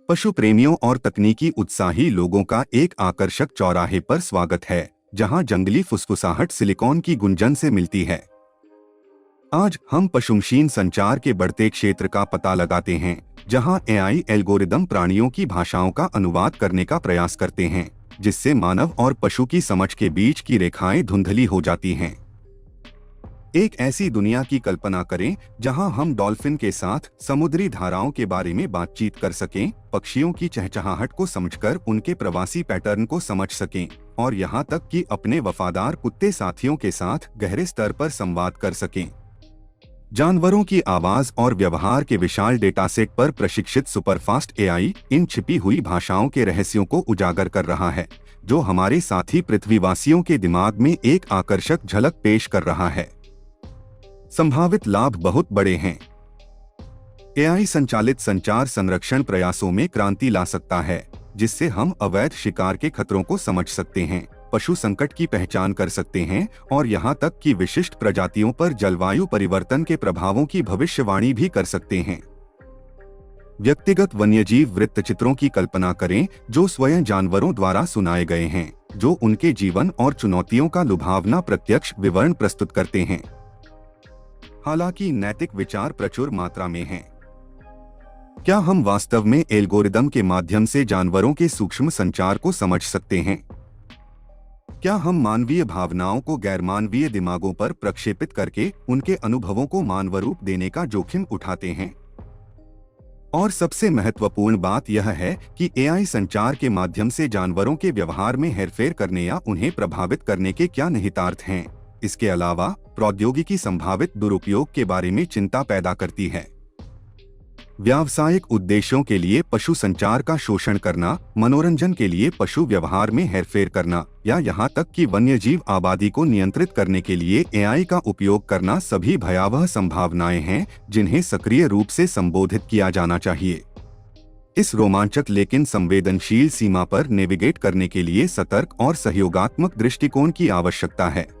पशु प्रेमियों और तकनीकी उत्साही लोगों का एक आकर्षक चौराहे पर स्वागत है, जहां जंगली फुसफुसाहट सिलिकॉन की गुंजन से मिलती है। आज हम पशुमशीन संचार के बढ़ते क्षेत्र का पता लगाते हैं, जहां एआई एल्गोरिदम प्राणियों की भाषाओं का अनुवाद करने का प्रयास करते हैं, जिससे मानव और पशु की समझ के बीच की रेखाएं धुंधली हो जाती हैं। एक ऐसी दुनिया की कल्पना करें जहां हम डॉल्फिन के साथ समुद्री धाराओं के बारे में बातचीत कर सकें, पक्षियों की चहचहाहट को समझकर उनके प्रवासी पैटर्न को समझ सकें और यहां तक कि अपने वफादार कुत्ते साथियों के साथ गहरे स्तर पर संवाद कर सकें। जानवरों की आवाज और व्यवहार के विशाल डेटासेट पर प्रशिक्षित सुपरफास्ट एआई इन छिपी हुई भाषाओं के रहस्यों को उजागर कर रहा है, जो हमारे साथी पृथ्वीवासियों के दिमाग में एक आकर्षक झलक पेश कर रहा है। संभावित लाभ बहुत बड़े हैं। एआई संचालित संचार संरक्षण प्रयासों में क्रांति ला सकता है, जिससे हम अवैध शिकार के खतरों को समझ सकते हैं, पशु संकट की पहचान कर सकते हैं और यहां तक कि विशिष्ट प्रजातियों पर जलवायु परिवर्तन के प्रभावों की भविष्यवाणी भी कर सकते हैं। व्यक्तिगत वन्यजीव वृत्तचित्रों की कल्पना करें, जो स्वयं जानवरों द्वारा सुनाए गए हैं, जो उनके जीवन और चुनौतियों का लुभावना प्रत्यक्ष विवरण प्रस्तुत करते हैं। हालांकि नैतिक विचार प्रचुर मात्रा में हैं। क्या हम वास्तव में एल्गोरिदम के माध्यम से जानवरों के सूक्ष्म संचार को समझ सकते हैं? क्या हम मानवीय भावनाओं को गैरमानवीय दिमागों पर प्रक्षेपित करके उनके अनुभवों को मानवरूप देने का जोखिम उठाते हैं? और सबसे महत्वपूर्ण बात यह है कि एआई संचार के माध्यम से जानवरों के व्यवहार में हेरफेर करने या उन्हें प्रभावित करने के क्या निहितार्थ हैं। इसके अलावा प्रौद्योगिकी संभावित दुरुपयोग के बारे में चिंता पैदा करती है। व्यावसायिक उद्देश्यों के लिए पशु संचार का शोषण करना, मनोरंजन के लिए पशु व्यवहार में हेरफेर करना या यहाँ तक कि वन्यजीव आबादी को नियंत्रित करने के लिए एआई का उपयोग करना सभी भयावह संभावनाएं हैं, जिन्हें सक्रिय रूप से संबोधित किया जाना चाहिए। इस रोमांचक लेकिन संवेदनशील सीमा पर नेविगेट करने के लिए सतर्क और सहयोगात्मक दृष्टिकोण की आवश्यकता है।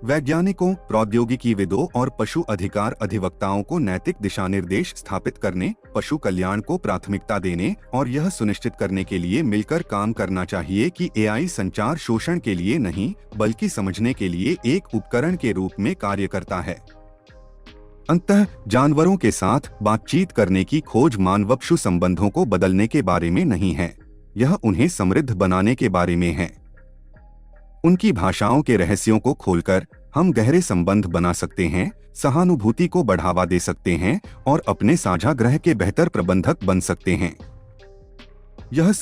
वैज्ञानिकों, प्रौद्योगिकीविदों और पशु अधिकार अधिवक्ताओं को नैतिक दिशानिर्देश स्थापित करने, पशु कल्याण को प्राथमिकता देने और यह सुनिश्चित करने के लिए मिलकर काम करना चाहिए कि एआई संचार शोषण के लिए नहीं, बल्कि समझने के लिए एक उपकरण के रूप में कार्य करता है। अंततः जानवरों के साथ बातचीत करने की खोज मानव-पशु संबंधों को बदलने के बारे में नहीं है, यह उन्हें समृद्ध बनाने के बारे में है। उनकी भाषाओं के रहस्यों को खोलकर हम गहरे संबंध बना सकते हैं, सहानुभूति को बढ़ावा दे सकते हैं और अपने साझा ग्रह के बेहतर प्रबंधक बन सकते हैं। यह